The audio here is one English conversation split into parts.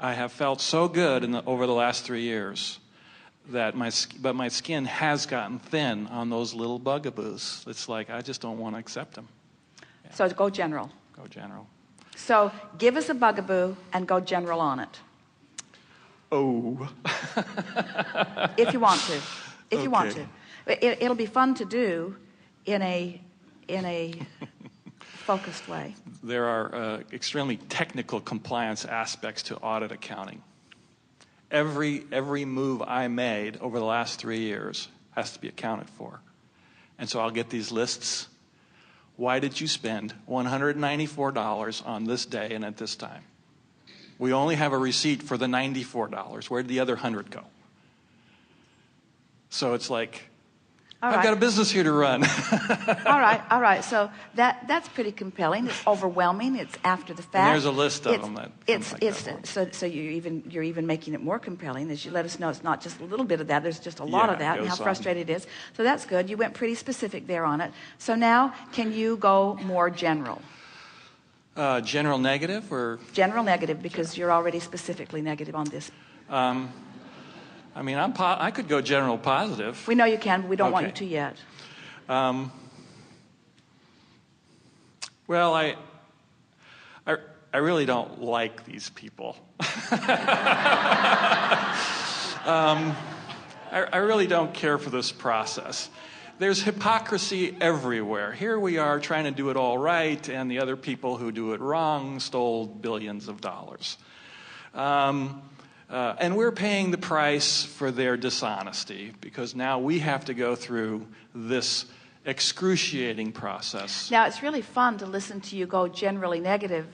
I have felt so good over the last 3 years that my skin has gotten thin on those little bugaboos. It's like I just don't want to accept them. Yeah. So go general. Go general. So give us a bugaboo and go general on it. Oh. If you want to. If okay. you want to. It'll be fun to do in a focused way. There are extremely technical compliance aspects to audit accounting. Every move I made over the last 3 years has to be accounted for. And so I'll get these lists. Why did you spend $194 on this day and at this time? We only have a receipt for the $94. Where did the other 100 go? So it's like, I've got a business here to run. All right. So that's pretty compelling. It's overwhelming. It's after the fact. And there's a list of them So you're even making it more compelling as you let us know it's not just a little bit of that. There's just a lot of that and how frustrated it is. So that's good. You went pretty specific there on it. So now can you go more general? General negative or? General negative because you're already specifically negative on this. I mean, I could go general positive. We know you can, but we don't want you to yet. Well, I really don't like these people. I really don't care for this process. There's hypocrisy everywhere. Here we are trying to do it all right, and the other people who do it wrong stole billions of dollars. And we're paying the price for their dishonesty because now we have to go through this excruciating process. Now, it's really fun to listen to you go generally negative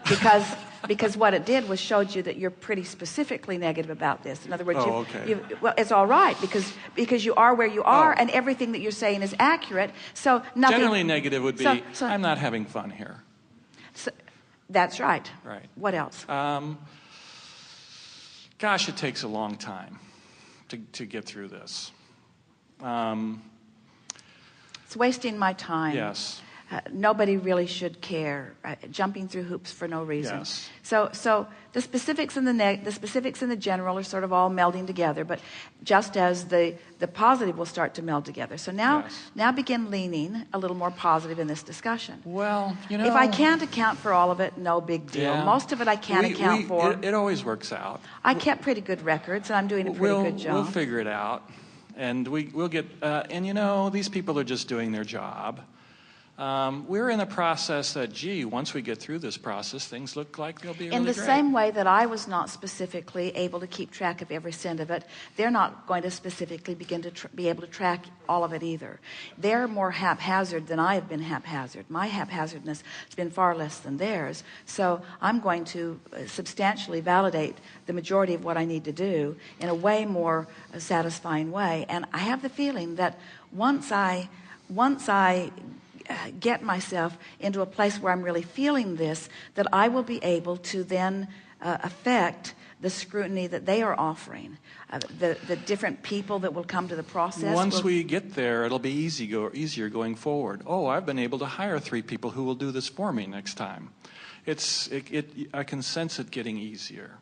because what it did was showed you that you're pretty specifically negative about this. In other words, well, it's all right because you are where you are and everything that you're saying is accurate. So nothing. Generally negative would be, I'm not having fun here. So, that's right. Right. What else? Gosh, it takes a long time to get through this. It's wasting my time. Yes. Nobody really should care. Jumping through hoops for no reason. Yes. So the specifics and the specifics and the general are sort of all melding together. But just as the positive will start to meld together. So now begin leaning a little more positive in this discussion. Well, you know, if I can't account for all of it, no big deal. Yeah. Most of it I can't account for. It always works out. I kept pretty good records, and I'm doing a pretty good job. We'll figure it out, and we'll get. And you know, these people are just doing their job. We're in the process that, once we get through this process, things look like they'll be really great. In the great. same way that I was not specifically able to keep track of every cent of it, they're not going to specifically begin to be able to track all of it either. They're more haphazard than I have been haphazard. My haphazardness has been far less than theirs. So I'm going to substantially validate the majority of what I need to do in a way more satisfying way. And I have the feeling that once I get myself into a place where I'm really feeling this, that I will be able to then affect the scrutiny that they are offering, the different people that will come to the process. Once we get there, it'll be easier going forward. Oh, I've been able to hire 3 people who will do this for me next time. I can sense it getting easier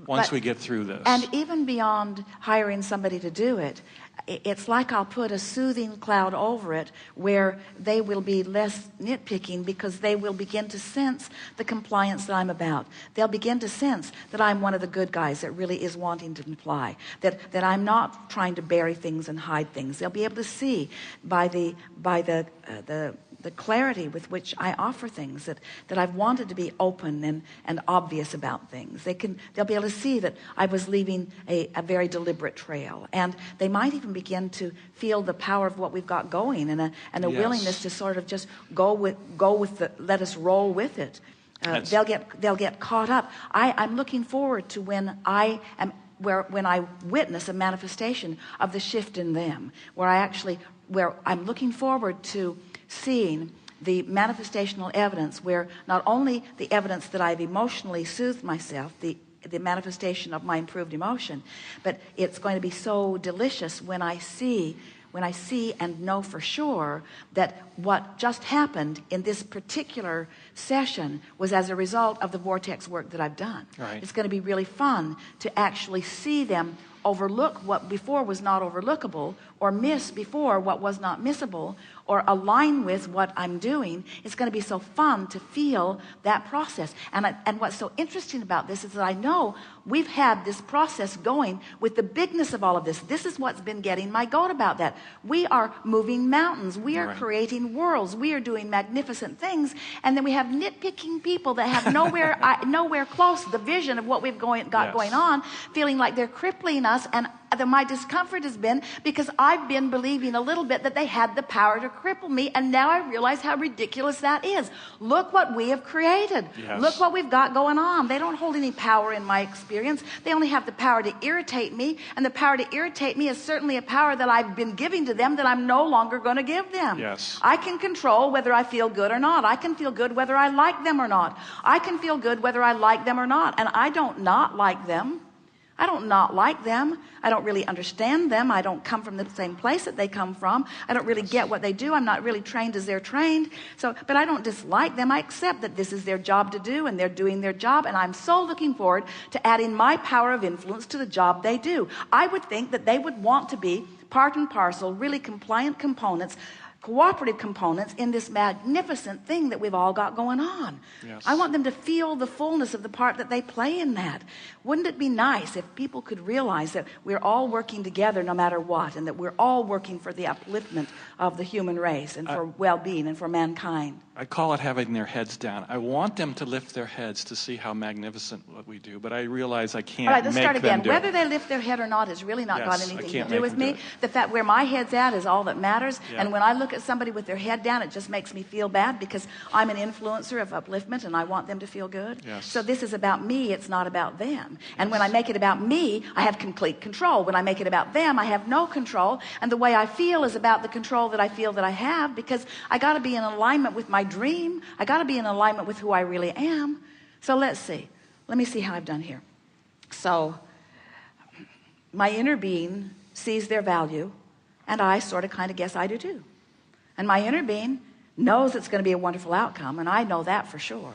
once we get through this. And even beyond hiring somebody to do it, it's like I'll put a soothing cloud over it where they will be less nitpicking because they will begin to sense the compliance that I'm about. They'll begin to sense that I'm one of the good guys that really is wanting to comply, that I'm not trying to bury things and hide things. They'll be able to see by the clarity with which I offer things that I've wanted to be open and obvious about things. They'll be able to see that I was leaving a very deliberate trail, and they might even begin to feel the power of what we've got going and a willingness to sort of just go with let us roll with it. They'll get caught up. I'm looking forward to when I witness a manifestation of the shift in them, where I'm looking forward to seeing the manifestational evidence where not only the evidence that I've emotionally soothed myself, the manifestation of my improved emotion, but it's going to be so delicious when I see and know for sure that what just happened in this particular session was as a result of the vortex work that I've done. Right. It's going to be really fun to actually see them overlook what before was not overlookable, or miss before what was not missable, or align with what I'm doing. It's going to be so fun to feel that process. And what's so interesting about this is that I know we've had this process going with the bigness of all of this. This is what's been getting my goat about that. We are moving mountains. We are creating worlds. We are doing magnificent things. And then we have nitpicking people that have nowhere close to the vision of what we've got going on, feeling like they're crippling us. And my discomfort has been because I've been believing a little bit that they had the power to cripple me, and now I realize how ridiculous that is. Look what we have created. Yes. Look what we've got going on. They don't hold any power in my experience. They only have the power to irritate me, and the power to irritate me is certainly a power that I've been giving to them that I'm no longer going to give them. Yes. I can control whether I feel good or not. I can feel good whether I like them or not. I can feel good whether I like them or not, and I don't not like them. I don't not like them. I don't really understand them. I don't come from the same place that they come from. I don't really get what they do. I'm not really trained as they're trained. But I don't dislike them. I accept that this is their job to do, and they're doing their job, and I'm so looking forward to adding my power of influence to the job they do. I would think that they would want to be part and parcel, really compliant components, cooperative components in this magnificent thing that we've all got going on. Yes. I want them to feel the fullness of the part that they play in that. Wouldn't it be nice if people could realize that we're all working together no matter what, and that we're all working for the upliftment of the human race and for well-being and for mankind? I call it having their heads down. I want them to lift their heads to see how magnificent what we do, but I realize I can't All right, let's make start again. them do Whether it. they lift their head or not has really not got Yes, I anything can't to do make with them me. do it. The fact where my head's at is all that matters. Yeah. And when I look at somebody with their head down, it just makes me feel bad because I'm an influencer of upliftment and I want them to feel good. Yes. So this is about me, it's not about them. And when I make it about me, I have complete control. When I make it about them, I have no control. And the way I feel is about the control that I feel that I have, because I got to be in alignment with my dream. I got to be in alignment with who I really am. So let's see. Let me see how I've done here. So my inner being sees their value, and I sort of kind of guess I do too. And my inner being knows it's going to be a wonderful outcome, and I know that for sure.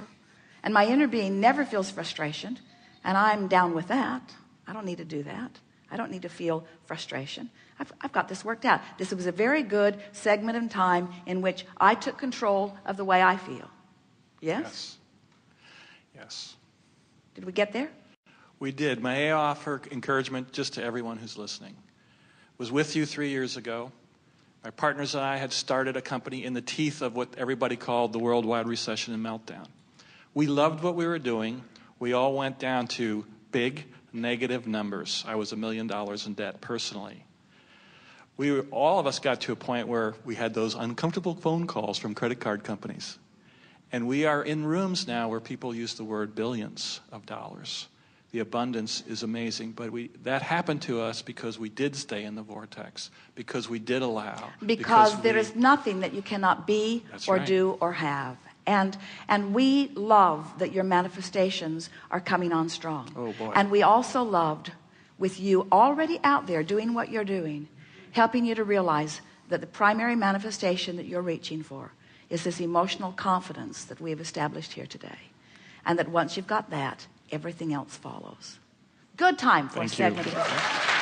And my inner being never feels frustration, and I'm down with that. I don't need to do that. I don't need to feel frustration. I've got this worked out. This was a very good segment in time in which I took control of the way I feel. Yes? Yes. Did we get there? We did. May I offer encouragement just to everyone who's listening? Was with you 3 years ago. My partners and I had started a company in the teeth of what everybody called the worldwide recession and meltdown. We loved what we were doing. We all went down to big negative numbers. I was $1 million in debt personally. All of us got to a point where we had those uncomfortable phone calls from credit card companies. And we are in rooms now where people use the word billions of dollars. The abundance is amazing, but that happened to us because we did stay in the vortex, because we did allow. Because there is nothing that you cannot be or do or have. And we love that your manifestations are coming on strong. Oh, boy. And we also loved, with you already out there doing what you're doing, helping you to realize that the primary manifestation that you're reaching for is this emotional confidence that we have established here today. And that once you've got that, everything else follows. Good time for a segment of this.